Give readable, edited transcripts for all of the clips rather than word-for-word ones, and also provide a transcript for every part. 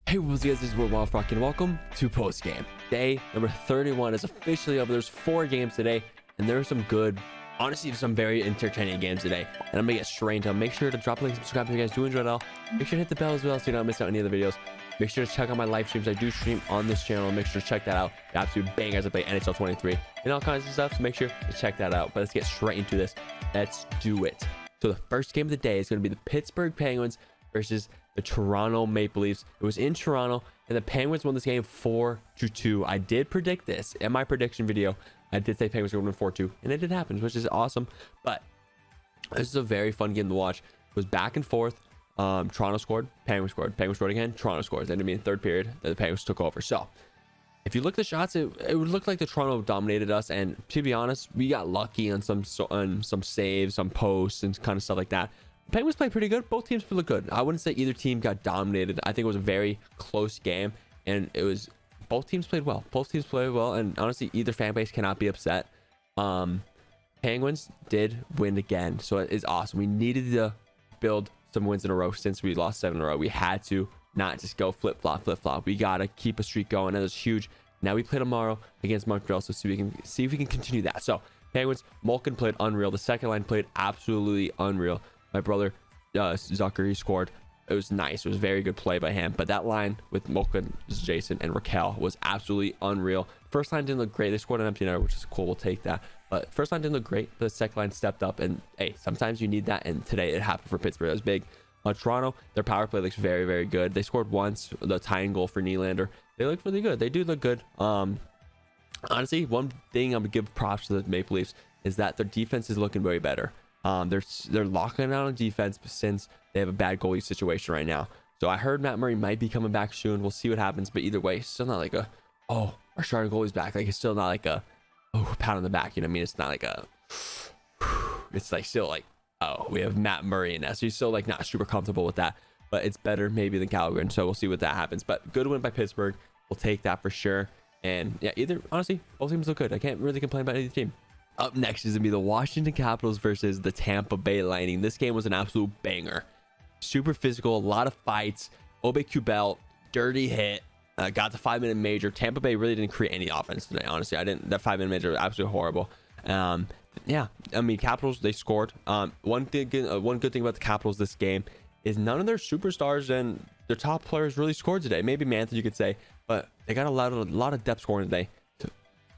Hey, what's up guys, this is Will Wildfrock and welcome to Postgame. Day number 31 is officially over. There's 4 games today, and there are some good, honestly, some very entertaining games today. And I'm gonna get straight into them. Make sure to drop a like, subscribe if you guys do enjoy it all. Make sure to hit the bell as well so you don't miss out any of the videos. Make sure to check out my live streams. I do stream on this channel. Make sure to check that out. The absolute bangers. I play NHL 23 and all kinds of stuff, so make sure to check that out. But let's get straight into this. Let's do it. So the first game of the day is going to be the Pittsburgh Penguins versus the Toronto Maple Leafs. It was in Toronto, and the Penguins won this game 4-2. I did predict this in my prediction video. I did say Penguins were going to win 4-2, and it did happen, which is awesome. But this is a very fun game to watch. It was back and forth. Toronto scored, Penguins scored, Penguins scored again, Toronto scored. Then in the third period, the Penguins took over. So if you look at the shots, it would look like the Toronto dominated us. And to be honest, we got lucky on some saves, some posts, and kind of stuff like that. Penguins played pretty good. Both teams looked good. I wouldn't say either team got dominated. I think it was a very close game, and it was both teams played well. Both teams played well, and honestly, either fan base cannot be upset. Penguins did win again, so it is awesome. We needed to build some wins in a row since we lost 7 in a row. We had to not just go flip flop. We gotta keep a streak going, and it's huge. Now we play tomorrow against Montreal, so see if we can continue that. So Penguins, Malkin played unreal. The second line played absolutely unreal. My brother Zucker, he scored. It was nice. It was very good play by him. But that line with Malkin, Jason, and Raquel was absolutely unreal. First line didn't look great. They scored an empty netter, which is cool. We'll take that. But first line didn't look great. The second line stepped up, and hey, sometimes you need that. And today it happened for Pittsburgh. It was big. Toronto, their power play looks very, very good. They scored once, the tying goal for Nylander. They look really good. They do look good. Honestly, one thing I'm gonna give props to the Maple Leafs is that their defense is looking way better. They're locking out on defense since they have a bad goalie situation right now. So I heard Matt Murray might be coming back soon. We'll see what happens. But either way, it's still not like a, oh, our starting goalie's back. Like, it's still not like a, oh, pat on the back. You know what I mean? It's not like a, it's like still like, oh, we have Matt Murray in that. So he's still like not super comfortable with that. But it's better maybe than Calgary. And so we'll see what that happens. But good win by Pittsburgh. We'll take that for sure. And yeah, honestly, both teams look good. I can't really complain about any team. Up next is going to be the Washington Capitals versus the Tampa Bay Lightning. This game was an absolute banger. Super physical, a lot of fights. Obe-Kubel, dirty hit, got the 5-minute major. Tampa Bay really didn't create any offense today, honestly. That 5-minute major was absolutely horrible. Yeah, I mean, Capitals, they scored. One good thing about the Capitals this game is none of their superstars and their top players really scored today. Maybe Mantha, you could say, but they got a lot of depth scoring today.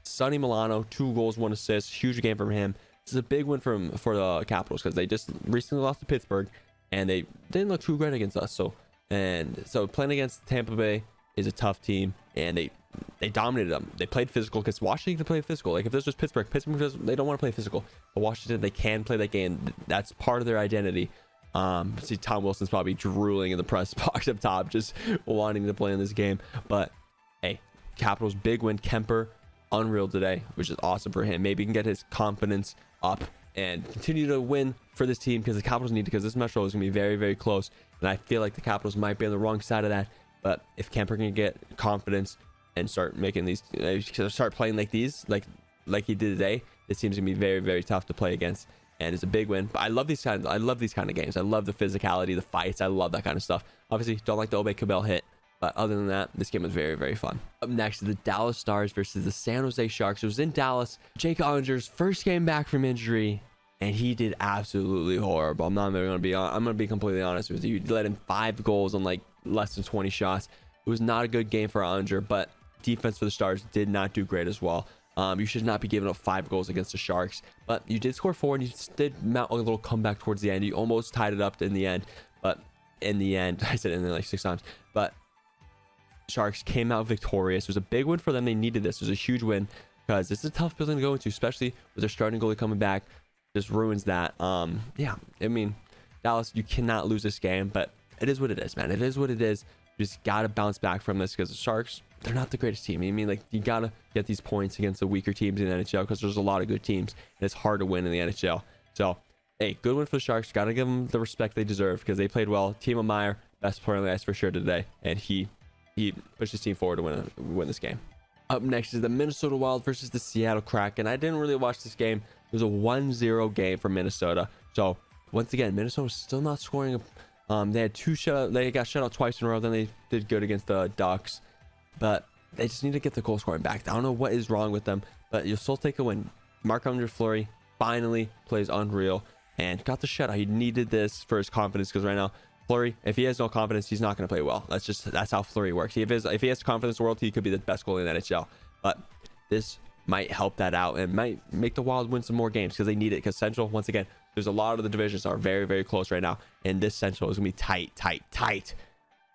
Sonny Milano, 2 goals, 1 assist, huge game from him. This is a big win for the Capitals because they just recently lost to Pittsburgh and they didn't look too great against us. So playing against Tampa Bay is a tough team, and they dominated them. They played physical because Washington played physical. Like if this was Pittsburgh, they don't want to play physical. But Washington, they can play that game. That's part of their identity. See, Tom Wilson's probably drooling in the press box up top, just wanting to play in this game. But hey, Capitals big win. Kemper unreal today, which is awesome for him. Maybe he can get his confidence up and continue to win for this team, because the Capitals need to, because this Metro is going to be very, very close, and I feel like the Capitals might be on the wrong side of that. But if Kemper can get confidence and start making these, start playing like these, like he did today, this team's going to be very, very tough to play against, and it's a big win. But I love these kind of games. I love the physicality, the fights. I love that kind of stuff. Obviously, don't like the Obe-Kubel hit. But other than that, this game was very, very fun. Up next is the Dallas Stars versus the San Jose Sharks. It was in Dallas. Jake Ottinger's first game back from injury, and he did absolutely horrible. I'm going to be completely honest with you. He let in 5 goals on like less than 20 shots. It was not a good game for Ottinger, but defense for the Stars did not do great as well. You should not be giving up 5 goals against the Sharks, but you did score 4, and you did mount a little comeback towards the end. You almost tied it up in the end, but in the end, I said it in there like 6 times, but Sharks came out victorious. It was a big win for them. They needed this. It was a huge win because this is a tough building to go into, especially with their starting goalie coming back. Just ruins that. Yeah, I mean, Dallas, you cannot lose this game, but it is what it is, man. It is what it is. You just got to bounce back from this, because the Sharks, they're not the greatest team. I mean, like, you got to get these points against the weaker teams in the NHL, because there's a lot of good teams, and it's hard to win in the NHL. So, hey, good win for the Sharks. Got to give them the respect they deserve, because they played well. Timo Meier, best player on the ice for sure today, and he pushed his team forward to win this game. Up next is the Minnesota Wild versus the Seattle Kraken. I didn't really watch this game. It was a 1-0 game for Minnesota. So once again, Minnesota's still not scoring They had they got shut out twice in a row. Then they did good against the Ducks, but they just need to get the goal scoring back. I don't know what is wrong with them, but you'll still take a win. Marc-Andre Fleury finally plays unreal and got the shutout. He needed this for his confidence, because right now Fleury, if he has no confidence, he's not going to play well. That's how Fleury works. If he has confidence in the world, he could be the best goalie in the NHL. But this might help that out and might make the Wild win some more games, because they need it. Because Central, once again, there's a lot of the divisions are very, very close right now, and this Central is gonna be tight.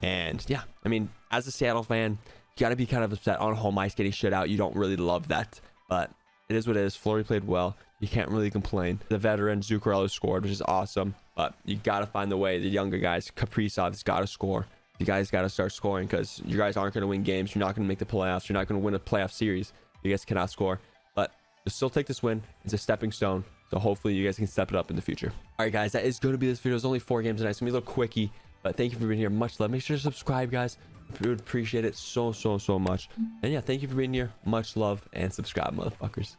And yeah, I mean, as a Seattle fan, you got to be kind of upset on home ice getting shut out. You don't really love that, but it is what it is. Fleury played well. You can't really complain. The veteran Zuccarello scored, which is awesome, but you got to find the way. The younger guys, Kaprizov's got to score. You guys got to start scoring, because you guys aren't going to win games. You're not going to make the playoffs. You're not going to win a playoff series. You guys cannot score, but you'll still take this win. It's a stepping stone, so hopefully you guys can step it up in the future. All right, guys, that is going to be this video. It's only 4 games tonight. It's going to be a little quickie, but thank you for being here. Much love. Make sure to subscribe, guys. We would appreciate it so much. And yeah, thank you for being here. Much love, and subscribe, motherfuckers.